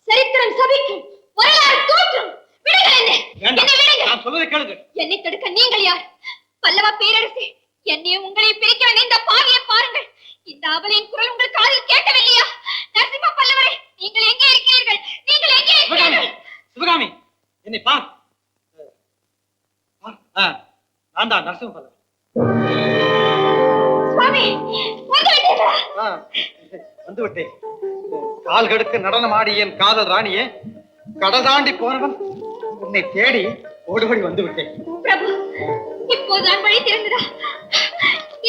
சரித்திரம் சபிக்கும், வரலாறு தோற்றும். என்னை தடுக்க நீங்கள் யார்? பல்லவ பேரரசே, என்னையும் உங்களையும் பிரிக்க வேண்டிய இந்த பாவியை பாருங்கள். இந்த அவளின் குரல் உங்கள் காதில் கேட்கவில்லையா? நரசிம்ம பல்லவரே, நீங்கள் எங்கே இருக்கிறீர்கள்? நீங்கள் எங்கே இருக்கிறீர்கள்? சிவகாமி, என்னை பார். நான் தான் நரசிம்ம பல்லவர். சுவாமி, வந்து விட்டேன். கால் கடுக்க நடனம் ஆடி என் காதல் ராணியே, கடல் தாண்டி போனவன் உன்னை தேடி ஓடுபடி வந்து விட்டேன். பிரபு, இப்போதான் வழி திறந்ததா?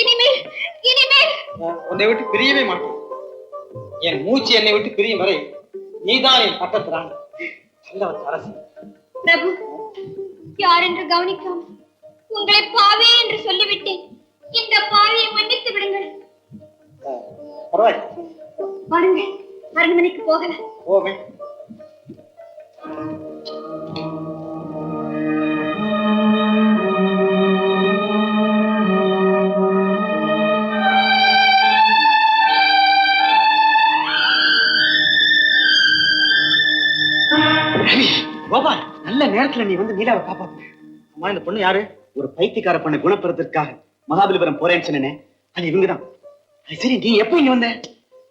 இனிமேல் இனிமேல் உன்னை விட்டு பிரியவே மாட்டேன். என் மூச்சு என்னை விட்டு பிரியும் வரை நீதான் என் பட்டத்து ராணி, நல்லவன் அரசு. பிரபு, யார் என்று கவனிக்காமல் உங்களை பாவி என்று சொல்லிவிட்டேன். இந்த பாவியை மன்னித்து விடுங்கள். பரவாயில்லை, வாருங்கள், அரண்மனைக்கு போகலாம். போவே. கோபால், நல்ல நேரத்துல நீ வந்து நீலாவை காப்பாத்து. அம்மா, இந்த பொண்ணு யாரு? ஒரு பைத்தியக்கார பொண்ணை குணப்படுறதுக்காக மகாபலிபுரம் போறேன்னு சொன்னேன். அது இவங்கதான். சரி, நீ எப்ப இங்க வந்த?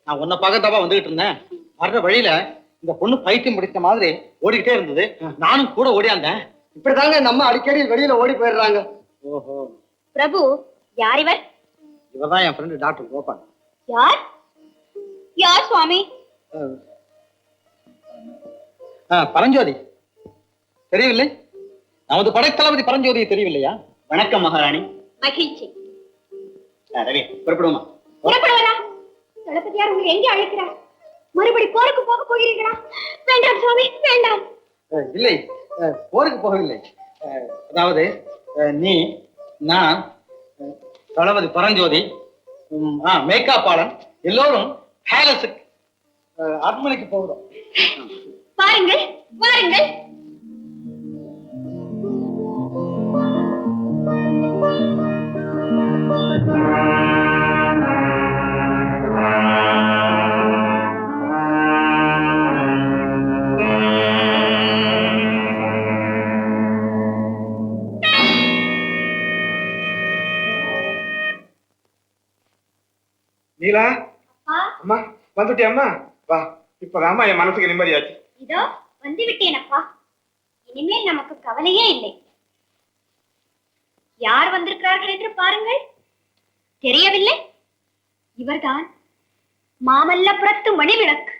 நான் உன்னை பக்கத்தாப்பா வந்துகிட்டு இருந்தேன். வர்ற வழியில இந்த பொண்ணு பைத்தியம் பிடித்த மாதிரி ஓடிக்கிட்டே இருந்தது. நானும் கூட ஓடியாந்தேன். இப்படிதாங்க நம்ம அடிக்கடி வெளியில ஓடி போயிடுறாங்க. ஓஹோ. பிரபு, யார் இவர்? இவர்தான் என் ஃப்ரெண்டு டாக்டர் கோபால். யார்? யார் சுவாமி? பரஞ்சோதி தெரியவில்லை? நமது படைத்தளபதி பரஞ்சோதி தெரியவில்லையா? வணக்கம் மகாராணி. மகிழ்ச்சி. ரவி, புறப்படுவோமா? புறப்படுவதா? தளபதியார் உங்களை எங்கே அழைக்கிறார்? மறுபடி போருக்கு போக போகிறீர்களா? வேண்டாம் சுவாமி, வேண்டாம். இல்லை, போருக்கு போகவில்லை. அதாவது நீ, நான், தளபதி பரஞ்சோதி, மேக்காப்பாளன் எல்லோரும் பேலஸுக்கு அரண்மனைக்கு போகிறோம். பாருங்கள், வாருங்கள். நீலா, அம்மா வந்துட்டே. அம்மா வா, இப்பதாம்மா என் மனசுக்கு நிம்மதியாச்சு. இதோ வந்து விட்டேன் அப்பா. இனிமேல் நமக்கு கவலையே இல்லை. யார் வந்திருக்கிறார்கள் என்று பாருங்கள். தெரியவில்லை? இவர்தான் மாமல்லபுரத்து மணிவிளக்கு,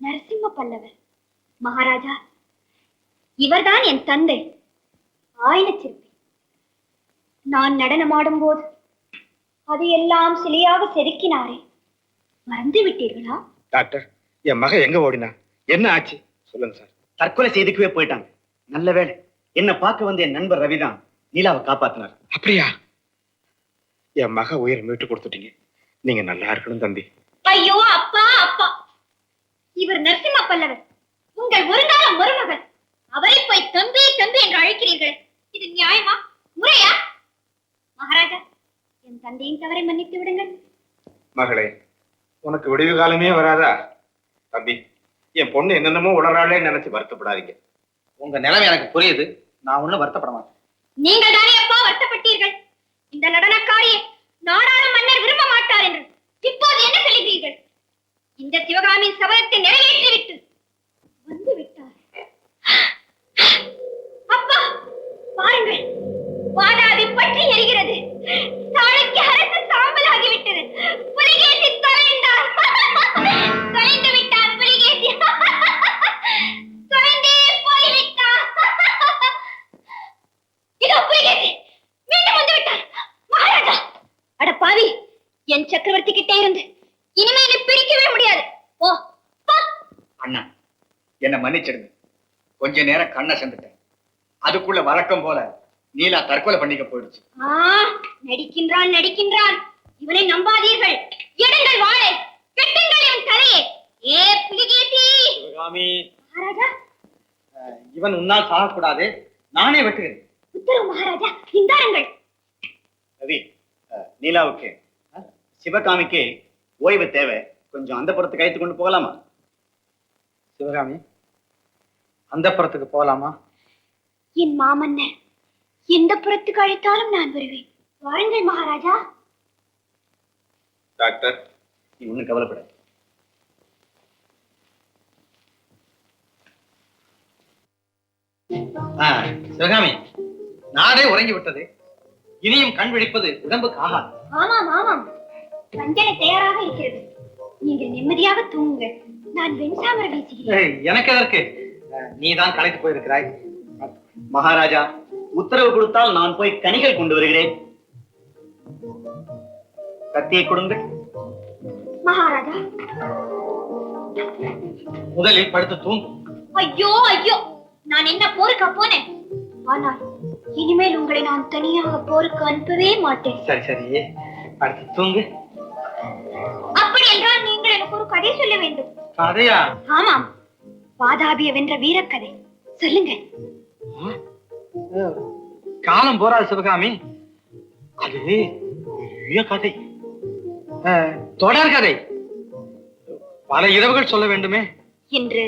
நரசிம்ம பல்லவர் மகாராஜா. இவர்தான் என் தந்தை ஆயன சிற்பி. நான் நடனமாடும் போது அதையெல்லாம் சிலையாக செதுக்கினாரே, மறந்து விட்டீர்களா? டாக்டர், என் மக எங்க ஓடினா? என்ன ஆச்சு சொல்லுங்க சார். தற்கொலை செய்துக்கவே போயிட்டாங்க. நல்ல வேளை என்ன பார்க்க வந்த என் நண்பர் ரவிதான் நீலாவை காப்பாத்தினார். அப்படியா? என் மக உயிரை மீட்டு கொடுத்துட்டீங்க. நீங்க நல்லா இருக்கணும் தம்பி. ஐயோ அப்பா, அப்பா, இவர் நரசிம்ம பல்லவர், உங்கள் ஒரு நாள் மருமகன். அவரை போய் தம்பி தம்பி என்று அழைக்கிறீர்கள். இது நியாயமா? முறையா? மகாராஜா, என் தந்தையின் தவறை மன்னித்து விடுங்கள். மகளே, உனக்கு விடுவு காலமே வராதா? தம்பி, என் பொண்ணு என்னென்னமோ உளறாளே நினைச்சு வருத்தப்படாதீங்க. உங்க நிலைமை எனக்கு புரியுது. நான் ஒண்ணும் வருத்தப்பட மாட்டேன். நீங்கள் தானே அப்பா வருத்தப்பட்டீர்கள். இந்த நடனக்காரியை நாடாளும் மன்னர் விரும்ப மாட்டார் என்று. இப்போது என்ன சொல்லுகிறீர்கள்? இந்த சிவகாமியின் சபதத்தை நிறைவேற்றிவிட்டு வந்து விட்டார். அப்பா, பாருங்கள், வாதாபி பற்றி எரிகிறது. சாளுக்கிய அரசு சாம்பலாகிவிட்டது. புலிகேசி தொலைந்தார். தொலைந்து விட்டார் புலிகேசி. தொலைந்தே போய்விட்டார். இதோ புலிகேசி மீண்டும் வந்து விட்டார். மகாராஜா, அட பாவி, என் சக்கரவர்த்தி கிட்டே இருந்து இனிமேல் பிரிக்கவே முடியாது. ஓ அண்ணா, என்ன மன்னிச்சிடுங்க. கொஞ்ச நேரம் கண்ணை செஞ்சுட்டேன். அதுக்குள்ள வழக்கம் போல நீலா தற்கொலை பண்ணிக்க போயிடுச்சு. நடிக்கின்றான் நடிக்கின்றான். இவனை நம்பாதீர்கள். எடுங்கள் வாளை, வெட்டுங்கள் இவன் தலையை. ஏ புலிகேசி! மகாராஜா, இவன் உன்னால் சாகக்கூடாது. நானே வெட்டுகிறேன். உத்தரவு மகாராஜா, இந்தாருங்கள். ரவி, நீலாவுக்கு சிவகாமிக்கு ஓய்வு தேவை. கொஞ்சம் அந்த புறத்துக்கு அழைத்து கொண்டு போகலாமா? சிவகாமி, அந்த புறத்துக்கு போலாமா? என் மாமன்னர் எந்த புறத்துக்கு அழைத்தாலும் நான் வருவேன். வாருங்கள் மகாராஜா. டாக்டர், நீ ஒண்ணும் கவலைப்பட. சிவகாமி, நாடே உறங்கி விட்டது. இனியும் கண் விழிப்பது உடம்புக்கு ஆகாது. ஆமாம் ஆமாம், வஞ்சனை தயாராக இருக்கிறது. நீங்கள் நிம்மதியாக தூங்குங்கள். நான் வெண்சாமர வீசுகிறேன். எனக்கு எதற்கு? நீதான் களைத்து போயிருக்கிறாய். மகாராஜா, உத்தரவு கொடுத்தால் நான் போய் கனிகள் கொண்டு வருகிறேன். கத்தியை கொடுங்கள். மகாராஜா, முதலில் படுத்து தூங்கு. ஐயோ ஐயோ, நான் என்ன போருக்கா போனேன்? ஆனால் இனிமேல் உங்களை நான் தனியாக போருக்கு அனுப்பவே மாட்டேன். சரி சரி, படுத்து தூங்கு. அப்படி என்றால் நீங்கள் எனக்கு ஒரு கதை சொல்ல வேண்டும். கதையா? ஆமாம், வாதாபிய வென்ற வீரக்கதை சொல்லுங்கள். காலம் போராது சிவகாமி, அது பெரிய கதை, தொடர் கதை. பல இரவுகள் சொல்ல வேண்டுமே. என்று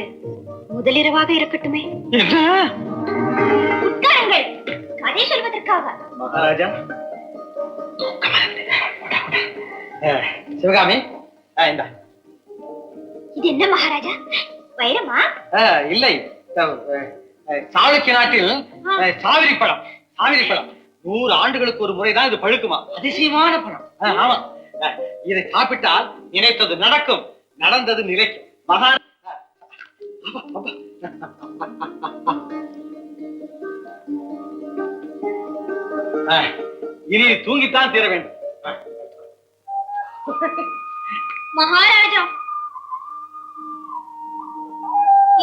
முதலிரவாக இருக்கட்டுமே. என்ன? உட்காருங்கள், கதை சொல்வதற்காக. மகாராஜா, சிவகாமி, இந்த இது என்ன மகாராஜா, வைரமா? இல்லை, சாளுக்கிய நாட்டில் சாவிரி பழம். சாவிரி பழம் 100 ஆண்டுகளுக்கு ஒரு முறைதான் இது பழுக்குமா. அதிசயமான பழம். ஆமா, இதை சாப்பிட்டால் நினைத்தது நடக்கும், நடந்தது நிலைக்கும். மகாராஜா, இனி தூங்கித்தான் தீர வேண்டும். மகாராஜா,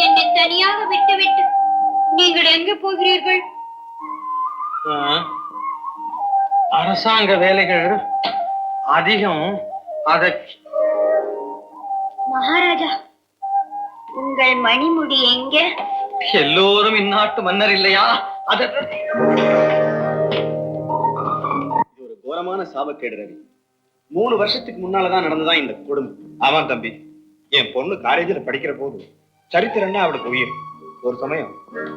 என்னை தனியாக விட்டுவிட்டு நீங்கள் எங்கே போகிறீர்கள்? அரசாங்க வேலைகள் அதிகம். மகாராஜா, உங்கள் மணிமுடி எங்கே? எல்லோரும் இந்நாட்டு மன்னர் இல்லையா? இது ஒரு கோரமான சாபக்கேடு ரவி. 3 வருஷத்துக்கு முன்னாலதான் நடந்ததான் இந்த கொடுமை. ஆமா தம்பி, என் பொண்ணு காலேஜில் படிக்கிற போது சரித்திரம்னா அவளுக்கு உயிர். ஒரு சமயம்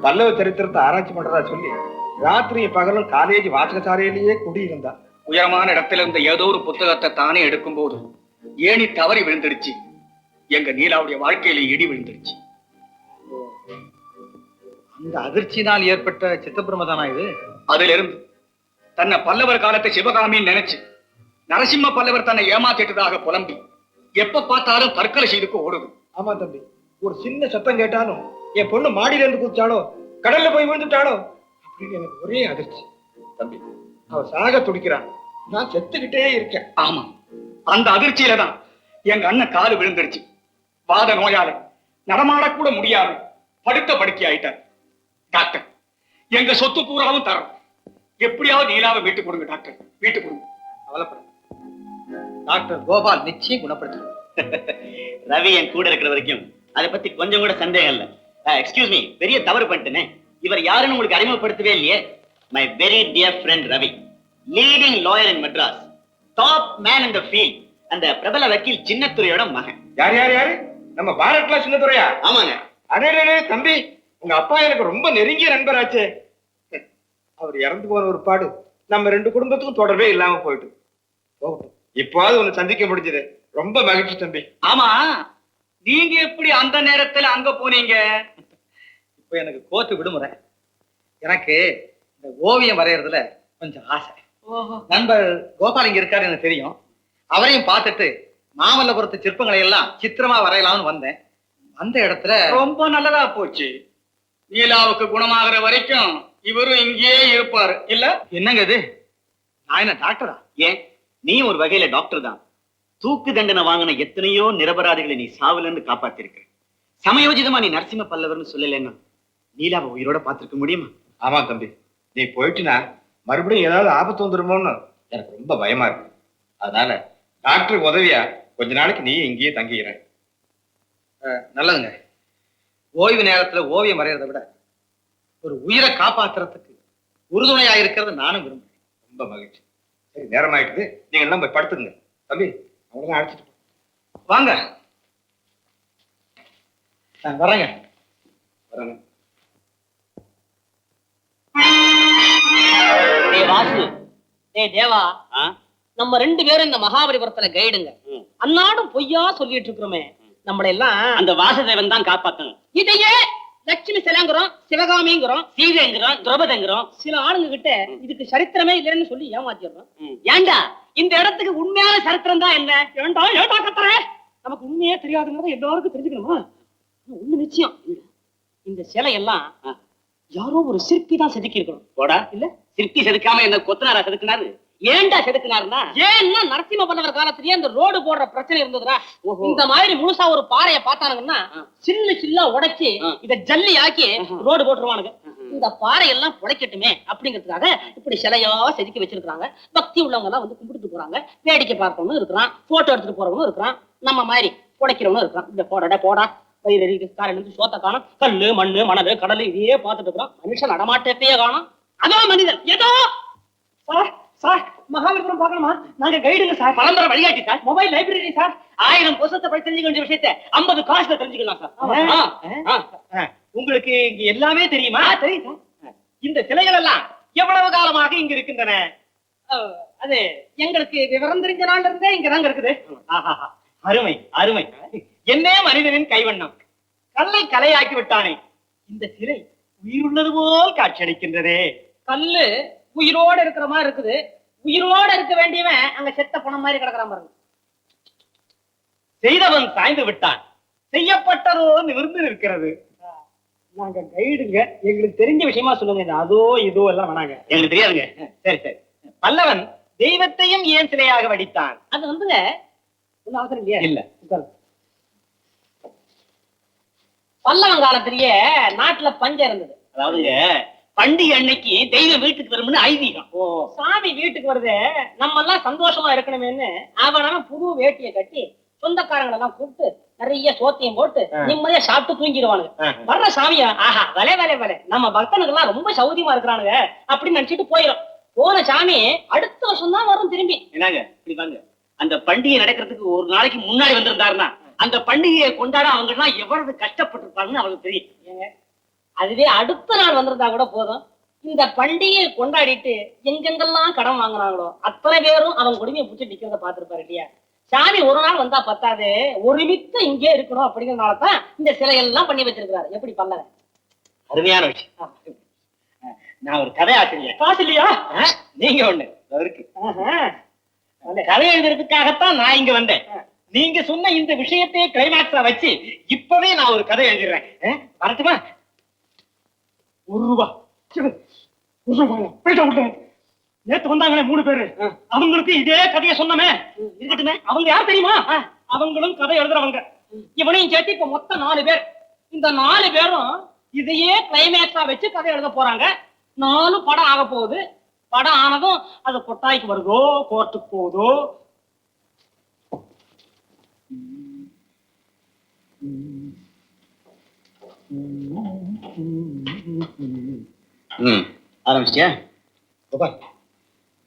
பல்லவ சரித்திரத்தை ஆராய்ச்சி பண்றதா சொல்லி ராத்திரி பகலும் காலேஜ் வாசகசாலையிலேயே குடியிருந்தா. உயரமான இடத்துல இருந்த ஏதோ ஒரு புத்தகத்தை தானே எடுக்கும் போது ஏணி தவறி விழுந்துடுச்சு. எங்க நீலாவுடைய வாழ்க்கையில இடி விழுந்துடுச்சு. அந்த அதிர்ச்சியினால் ஏற்பட்ட சித்தப்பிரமதானா இது? அதுல இருந்து தன்னை பல்லவர் காலத்தை சிவகாமின்னு நினைச்சு நரசிம்ம பல்லவர் தன்னை ஏமாத்திட்டதாக புலம்பி எப்ப பார்த்தாலும் தற்கொலை செய்துக்கு ஓடுது. ஆமா தம்பி, ஒரு சின்ன சத்தம் கேட்டாலும் என் பொண்ணு மாடியில இருந்து குதிச்சாலோ கடல்ல போய் விழுந்துட்டாலோ அப்படின்னு எனக்கு ஒரே அதிர்ச்சி. தம்பி, அவ சாக துடிக்கிறான், நான் செத்துக்கிட்டே இருக்கேன். ஆமா, அந்த அதிர்ச்சியில தான் எங்க அண்ணன் காலு விழுந்துடுச்சு. வாத நோயால நடமாடக்கூட முடியாம படுத்த படுக்கை ஆயிட்டார். டாக்டர், எங்க சொத்து பூராவும் தரோம், எப்படியாவது நீலாவை வீட்டு கொடுங்க டாக்டர், வீட்டு கொடுங்க. கவலைப்பட, டாக்டர் கோபால் நிச்சயம் குணப்படுத்தும். ரவி என் கூட இருக்கிற வரைக்கும் அதை பத்தி கொஞ்சம் கூட சந்தேகம் இல்ல. எக்ஸ்கியூஸ் மீ, பெரிய தவறு பண்ணிட்டேனே. இவர் யாருன்னு உங்களுக்கு அறிமுகப்படுத்தவே இல்லையே. My very dear friend Ravi, leading lawyer in Madras, top man in the field, அந்த பிரபல வக்கீல் சின்னத்துரையோட மகன். யார் யார் யாரு? நம்ம பாரத்லா சின்னதுரையா? ஆமாங்க. அடே தம்பி, உங்க அப்பா எனக்கு ரொம்ப நெருங்கிய நண்பராச்சே. அவர் இறந்து போன ஒரு பாடு நம்ம 2 குடும்பத்துக்கும் தொடர்பே இல்லாம போயிட்டு. இப்போது உன்னை சந்திக்க முடிஞ்சது, ரொம்ப மகிழ்ச்சி தம்பி. ஆமா, நீங்க எப்படி அந்த நேரத்துல அங்க போனீங்க? இப்ப எனக்கு கோர்ட்டு விடுமுறை. எனக்கு இந்த ஓவியம் வரையறதுல கொஞ்சம் ஆசை. நண்பர் கோபால் இங்க இருக்காரு எனக்கு தெரியும். அவரையும் பார்த்துட்டு மாமல்லபுரத்து சிற்பங்களை எல்லாம் சித்திரமா வரையலாம்னு வந்தேன். அந்த இடத்துல ரொம்ப நல்லதா போச்சு. நீலாவுக்கு குணமாகிற வரைக்கும் இவரும் இங்கேயே இருப்பாரு இல்ல? என்னங்க இது? நான் என்ன டாக்டரா? ஏன், நீ ஒரு வகையில டாக்டர் தான். தூக்கு தண்டனை வாங்கின எத்தனையோ நிரபராதிகளை நீ சாவுல இருந்து காப்பாத்திருக்க. சமயோஜிதமா நீ நரசிம்ம பல்லவர்னு சொல்லலைன்னா நீலாவை உயிரோட பார்த்திருக்க முடியுமா? ஆமா தம்பி, நீ போயிட்டுனா மறுபடியும் ஏதாவது ஆபத்து வந்துருமோன்னு எனக்கு ரொம்ப பயமா இருக்கு. அதனால டாக்டருக்கு உதவியா கொஞ்ச நாளைக்கு நீ இங்கேயே தங்கிக்கிறேன். நல்லதுங்க. ஓய்வு நேரத்துல ஓவியம் வரையறதை விட ஒரு உயிரை காப்பாத்துறதுக்கு உறுதுணையா இருக்கிறது நானும் விரும்புறேன். ரொம்ப மகிழ்ச்சி. சரி, நேரம் ஆயிடுது, நீங்க எல்லாம் போய் படுத்துங்க. தம்பி, அவங்களெல்லாம் அழைச்சிட்டு வாங்க. வரேங்க. டேய் வாசு, டேய் தேவா, நம்ம 2 பேரும் இந்த மகாபலிபுரத்துல கைடுங்க. அன்னாடும் பொய்யா சொல்லிட்டு இருக்கிறோமே, நம்மள எல்லாம் அந்த வாசுதேவன் தான் காப்பாத்தணும். இதையே லட்சுமி சிலைங்கிறோம், சிவகாமிங்கிறோம், சீதைங்கிறோம், திரௌபதிங்கிறோம். சில ஆளுங்க கிட்ட இதுக்கு சரித்திரமே இல்லைன்னு சொல்லி ஏமாத்திடுறோம். ஏண்டா இந்த இடத்துக்கு உண்மையான சரித்திரம் தான் என்ன? ஏண்டா ஏண்டா கத்துற? நமக்கு உண்மையே தெரியாதுங்கிறத எல்லாருக்கும் தெரிஞ்சுக்கணுமா? ஒண்ணு நிச்சயம், இந்த சிலை எல்லாம் யாரோ ஒரு சிற்பி தான் செதுக்கி இருக்கணும். போடா, இல்ல சிற்பி செதுக்காம என்ன கொத்தனாரா செதுக்குனாரு? ஏண்டா செதுக்குனாருன்னா, ஏன்னா நரசிம்ம பல்லவர் காலத்திலேயே அந்த ரோடு போடுற பிரச்சனை இருந்ததுடா. இந்த மாதிரி முழுசா ஒரு பாறையை பார்த்தானுங்கன்னா சில்லு சில்லா உடைச்சு இத ஜல்லி ஆக்கி ரோடு போட்டுருவானுங்க. இந்த பாறை எல்லாம் புடைக்கட்டுமே அப்படிங்கிறதுக்காக இப்படி சிலையா செதுக்கி வச்சிருக்காங்க. பக்தி உள்ளவங்க எல்லாம் வந்து கும்பிட்டு போறாங்க, வேடிக்கை பார்க்கணும்னு இருக்கிறான், போட்டோ எடுத்துட்டு போறவனும் இருக்கிறான், நம்ம மாதிரி புடைக்கிறவனும் இருக்கான். இந்த போடா வயிறு காலையில சோத்த காணும், கல்லு மண்ணு மணல் கடல் இதையே பார்த்துட்டு இருக்கிறான். மனுஷன் நடமாட்டத்தையே காணும். அதோ மனிதன் ஏதோ சார் மகாபலிபுரம் பார்க்கணுமா? நாங்க கைடுங்க சார், பரம்பரை வழிகாட்டி சார், மொபைல் லைப்ரரி சார். 1000 வருஷத்தை பற்றி தெரிஞ்சுக்க வேண்டிய விஷயத்தை 50 காசுல தெரிஞ்சுக்கலாம் சார். உங்களுக்கு இங்க எல்லாமே தெரியுமா? தெரியும் சார். இந்த சிலைகள் எல்லாம் எவ்வளவு காலமாக இங்க இருக்கின்றன? அது எங்களுக்கு விவரம் தெரிஞ்ச நாள்ல இருந்தே இங்கதாங்க இருக்குது. அருமை அருமை. என்ன மனிதனின் கைவண்ணம், கல்லை கலையாக்கி விட்டானே. இந்த சிலை உயிருள்ளது போல் காட்சியளிக்கின்றதே. கல்லு உயிரோட இருக்கிற மாதிரி இருக்குது. உயிரோட இருக்க வேண்டியவன் அங்க செத்த பணம் மாதிரி கிடக்குறான் பாருங்க. செய்தவன் சாய்ந்து விட்டான், செய்யப்பட்டதோ நிமிர்ந்து இருக்கிறது. நாங்க கைடுங்க, எங்களுக்கு தெரிஞ்ச விஷயமா சொல்லுங்க. இது அதோ இதோ எல்லாம் வேணாங்க, எங்களுக்கு தெரியாதுங்க. சரி சரி. பல்லவன் தெய்வத்தையும் ஏன் சிலையாக வடித்தான்? அது வந்துங்க ஒன்னும் அவசரம் இல்லையா? இல்ல. பல்லவன் காலத்திலேயே நாட்டுல பஞ்சம் இருந்தது. அதாவதுங்க, பண்டிகை அன்னைக்கு தெய்வம் வீட்டுக்கு வரும்னு ஐதீகம். சாமி வீட்டுக்கு வருது, நம்ம எல்லாம் சந்தோஷமா இருக்கணுமேன்னு அவன் புது வேட்டியை கட்டி சொந்தக்காரங்களை எல்லாம் கூப்பிட்டு நிறைய சோத்தியம் போட்டு நிம்மதியா சாப்பிட்டு தூங்கிடுவானுங்க. வர்ற சாமியா ஆஹா வலை வலை வலை, நம்ம பக்தனுக்கு எல்லாம் ரொம்ப சௌரியமா இருக்கிறானுங்க அப்படின்னு நினைச்சிட்டு போயிடும். போன சாமி அடுத்த வருஷம் தான் வரும் திரும்பி. என்னங்க இப்படி வாங்க, அந்த பண்டிகை நடக்கிறதுக்கு ஒரு நாளைக்கு முன்னாடி வந்திருந்தாருன்னா அந்த பண்டிகையை கொண்டாட அவங்க எல்லாம் எவ்வளவு கஷ்டப்பட்டிருப்பாங்கன்னு அவங்களுக்கு தெரியும். அதுவே அடுத்த நாள் வந்திருந்தா கூட போதும். இந்த பண்டிகையை கொண்டாடிட்டு எங்கெங்கெல்லாம் கடன் வாங்குறாங்களோ அத்தனை பேரும் அவங்க கொடுமையை பிடிச்சி நிக்கிறத பாத்துருப்பாரு இல்லையா? சாமி ஒரு நாள் வந்தா பத்தாது, ஒருமித்த இங்கே இருக்கணும் அப்படிங்கறதுனாலதான் இந்த சிலையெல்லாம் பண்ணி வச்சிருக்கிறாரு. எப்படி பண்ணல? அருமையான விஷயம். நான் ஒரு கதை ஆசிரியர். காசு இல்லையா? நீங்க ஒண்ணு இருக்கு. கதை எழுதுறதுக்காகத்தான் நான் இங்க வந்தேன். நீங்க சொன்ன இந்த விஷயத்தையே கிளைமாக்ஸா வச்சு இப்பவே நான் ஒரு கதை எழுதிடுறேன். வரட்டுமா? ₹1 நேத்து வந்தாங்களே 3 பேரு, அவங்களுக்கு இதே கதையை சொன்னமே. இருக்கட்டுமே. அவங்க யார் தெரியுமா? அவங்களும் கதை எழுதுறவங்க. இவனையும் சேர்த்து இப்ப மொத்தம் 4 பேர். இந்த 4 பேரும் இதையே கிளைமேக்ஸா வச்சு கதை எழுத போறாங்க. 4 படம் ஆக போகுது. படம் ஆனதும் அது கொட்டாய்க்கு வருதோ கோர்ட்டுக்கு போகுதோ. ஆரம்பிச்சியா?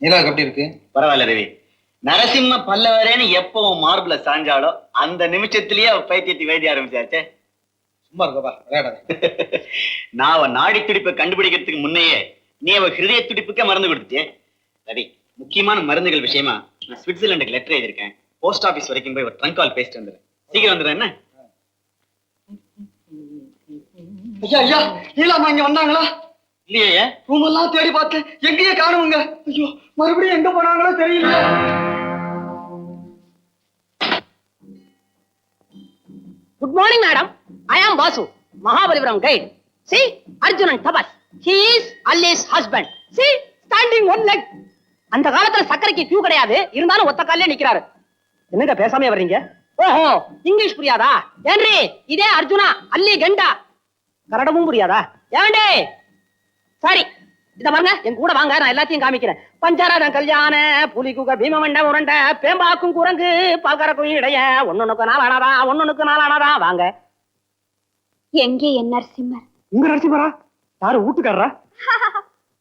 நீலாவுக்கு எப்படி இருக்கு? பரவாயில்ல ரவி. நரசிம்ம பல்லவரேன்னு எப்போ மார்பிள சாஞ்சாலோ அந்த நிமிஷத்திலேயே அவ பைத்தியத்தை வைத்திய ஆரம்பிச்சாச்சே. சும்மா இருக்கப்பா, விளையாடாத. நான் அவன் நாடி துடிப்பை கண்டுபிடிக்கிறதுக்கு முன்னையே நீ அவ ஹிருதய துடிப்புக்கே மருந்து கொடுத்துட்டே. ரவி, முக்கியமான மருந்துகள் விஷயமா நான் சுவிட்சர்லாண்டுக்கு லெட்டர் எழுதியிருக்கேன். போஸ்ட் ஆபீஸ் வரைக்கும் போய் ஒரு ட்ரங்க் கால் பேசிட்டு வந்துடுறேன். சீக்கிரம் வந்துடுறேன். என்ன ஐயா ஐயா, நீலாமா இங்க வந்தாங்களா? இல்லையே. ரூம் எல்லாம் தேடி பார்த்தேன், எங்கேயே காணுங்க. ஐயோ, மறுபடியும் எங்க போனாங்களோ தெரியல. Good morning, madam. I am Vasu, Mahabalipuram guide. See, Arjun and Tapas. He is Ali's husband. See, standing one leg. அந்த காலத்துல சக்கரைக்கு கியூ கிடையாது, இருந்தாலும் ஒத்த கால்ல நிக்கிறாரு. என்னங்க பேசாம வர்றீங்க? ஓஹோ, இங்கிலீஷ் புரியாதா? ஏன்றி இதே அர்ஜுனா அல்லி கண்டா. கன்னடமும் புரியாதா? ஏண்டே சரி, இத பாருங்க, என் கூட வாங்க, நான் எல்லாத்தையும் காமிக்கிறேன். பஞ்சரதம் கல்யாண புலிகுக பீமமண்ட உரண்ட பேம்பாக்கும் குரங்கு பால்கரக்கும் இடைய ஒன்னொன்னுக்கு நாளானதா வாங்க. எங்கே என் நரசிம்மர்? உங்க நரசிம்மரா? யாரு வீட்டுக்காரரா?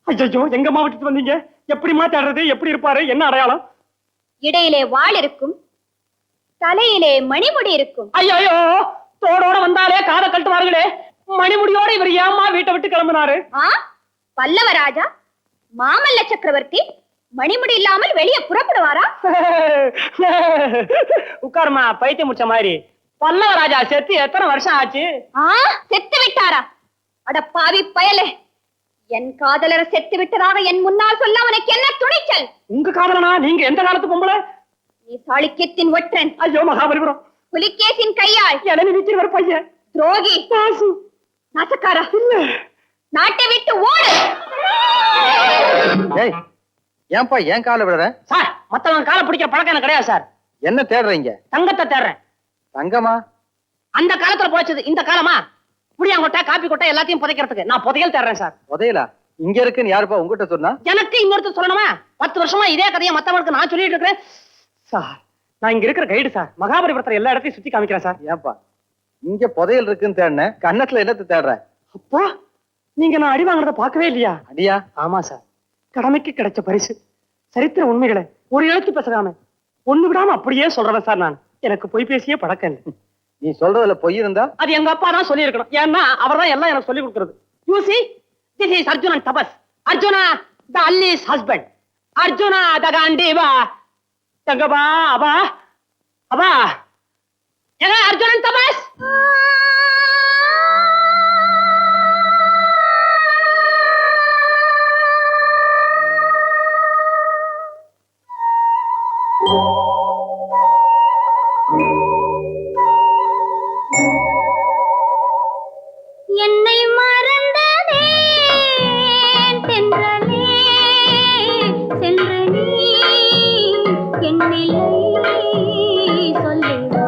ஐயோ, எங்க மாவட்டத்துக்கு வந்தீங்க? எப்படி மாத்தாடுறது? எப்படி இருப்பாரு? என்ன அடையாளம்? இடையிலே வாள் இருக்கும், தலையிலே மணிமுடி இருக்கும். ஐயோ, தோடோட வந்தாலே காதை கட்டுவாங்க. சொல்லுங்களே, மணிமுடியோட இவர் ஏம்மா வீட்டை விட்டு கிளம்பினாரு? பல்லவ ராஜா மாமல்ல சக்கரவர்த்தி மணிமுடி இல்லாமல் வெளியே புறப்படுவாரா? உட்காருமா, பைத்தியம் முடிச்ச மாதிரி. பல்லவ ராஜா செத்து எத்தனை வருஷம் ஆச்சு? செத்து விட்டாரா? அட பாவி பயலே, என் காதலர் செத்து விட்டதாக என் முன்னால் சொல்ல உனக்கு என்ன துணிச்சல்? உங்க காதலனா? நீங்க எந்த காலத்து பொம்பளை? நீ சாளுக்கியத்தின் ஒற்றன். ஐயோ மகாபலிபுரம், புலிகேசின் கையாள் இளநி நிற்கிற ஒரு பையன். துரோகி, பாசு, நாசக்காரா, நாட்டை விட்டு ஓடு. ஏய், ஏன்பா ஏன் காலை விடுற? சார், மத்தவங்க காலை பிடிக்கிற பழக்கம் எனக்கு கிடையாது சார். என்ன தேடுறீங்க? தங்கத்தை தேடுறேன். தங்கமா? அந்த காலத்துல போச்சது இந்த காலமா? புளியாங்கொட்டை, காப்பி கொட்டை எல்லாத்தையும் புதைக்கிறதுக்கு நான் புதையல் தேடுறேன் சார். புதையலா? இங்க இருக்குன்னு யாருப்பா உங்ககிட்ட சொன்னா? எனக்கு இன்னொருத்தர் சொல்லணுமா? 10 வருஷமா இதே கதையை மத்தவங்களுக்கு நான் சொல்லிட்டு இருக்கிறேன் சார். நான் இங்க இருக்கிற கைடு சார். மகாபலிபுரத்துல எல்லா இடத்தையும் சுத்தி காமிக்கிறேன் சார். ஏன்பா இங்க புதையல் இருக்குன்னு தேடினேன், கன்னத்துல என்னத்தை தேடுற? அப்பா, நீங்க நான் அடி வாங்குறத பார்க்கவே இல்லையா? அடியா? ஆமா சார், கடமைக்கு கிடைச்ச பரிசு. சரித்திர உண்மைகளை ஒரு எழுத்து பேசுறாம ஒண்ணு விடாம அப்படியே சொல்றேன் சார். நான் எனக்கு பொய் பேசியே பழக்கம் இல்லை. நீ சொல்றதுல பொய் இருந்தா அது எங்க அப்பா தான் சொல்லி இருக்கணும். ஏன்னா அவர் தான் எல்லாம் எனக்கு சொல்லி கொடுக்கிறது. You see, this is Arjuna and Tapas. Arjuna the Alli's husband. Arjuna the Gandiva. தங்கபா, அபா அபா, ஏங்க அர்ஜுன் and Tapas. என்னை மறந்ததே தென்றலே, சென்று நீ என் நிலை சொல்லிவா.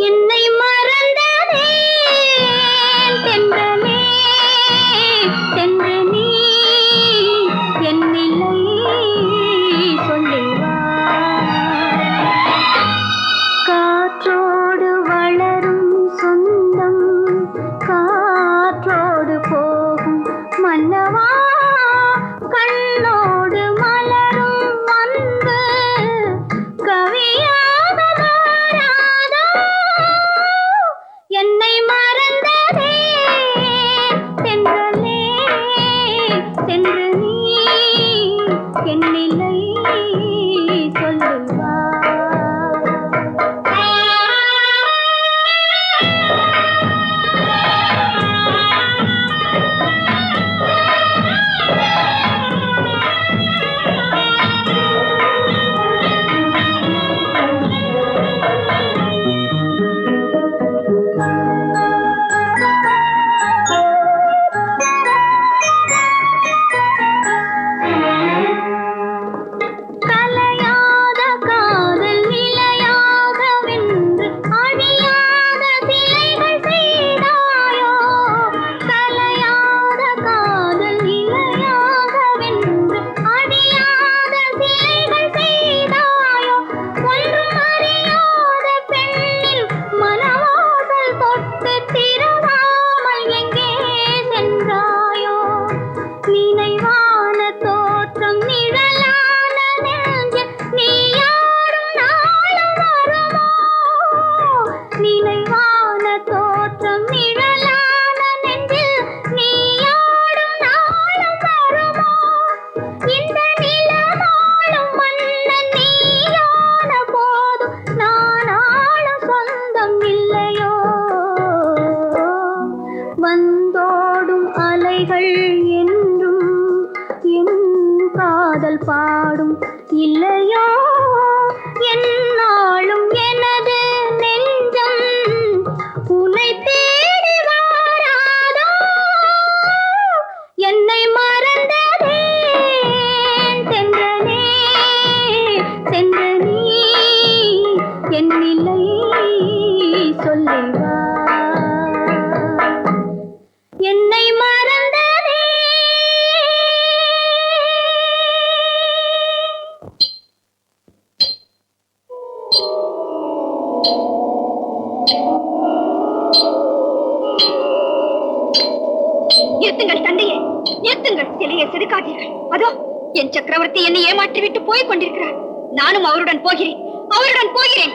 என்னை மறந்ததே தென்றலே, சென்று நீ என் நிலை சொல்லிவா. காற்றோடு வளரும் சொந்தம், காற்றோடு போகும் மன்னவா, கண்ணோடு மலரும் அன்பு கவியாக மாறாதோ. என்னை மறந்ததே தென்றலே, சென்று நீ என் நிலை சொல்லுவா. கலையாத காதல் நிலையாக வென்று அழியாத சிலைகள் செய்தாயோ. கலையாத காதல் நிலையாக வென்று அழியாத சிலைகள் செய்தாயோ. ஒன்றும் அறியாத பெண்ணில் மனவாசல் தொட்டு திறவாமல் எங்கே சென்றாயோ. நினைவான தோற்றம் நிழலான நெஞ்சில் நீ யாரும் நாளும் வருமோ. நினைவான தோற்றம் நிழலான நெஞ்சில் நீ யாரும் நாளும் வருமோ. இந்த நிலமாளும் மன்னன் நீயான போதும் நான் ஆளும் சொந்தம் இல்லையோ. வந்தோடும் அலைகள் என்றும் என் காதல் பாடும் இல்லையோ. என்னாலும் எனது நெஞ்சம் உன்னை தேடி வாராதோ. என்னை மறந்ததே தென்றலே, சென்று நீ என் நிலை சொல்லிவா. என்னை மறந்ததே. நிறுத்துங்கள் தந்தையே, நிறுத்துங்கள். சிலையை செதுக்காதீர்கள். அதோ என் சக்கரவர்த்தி என்னை ஏமாற்றி விட்டு போய் கொண்டிருக்கிறார். நானும் அவருடன் போகிறேன், அவருடன் போகிறேன்.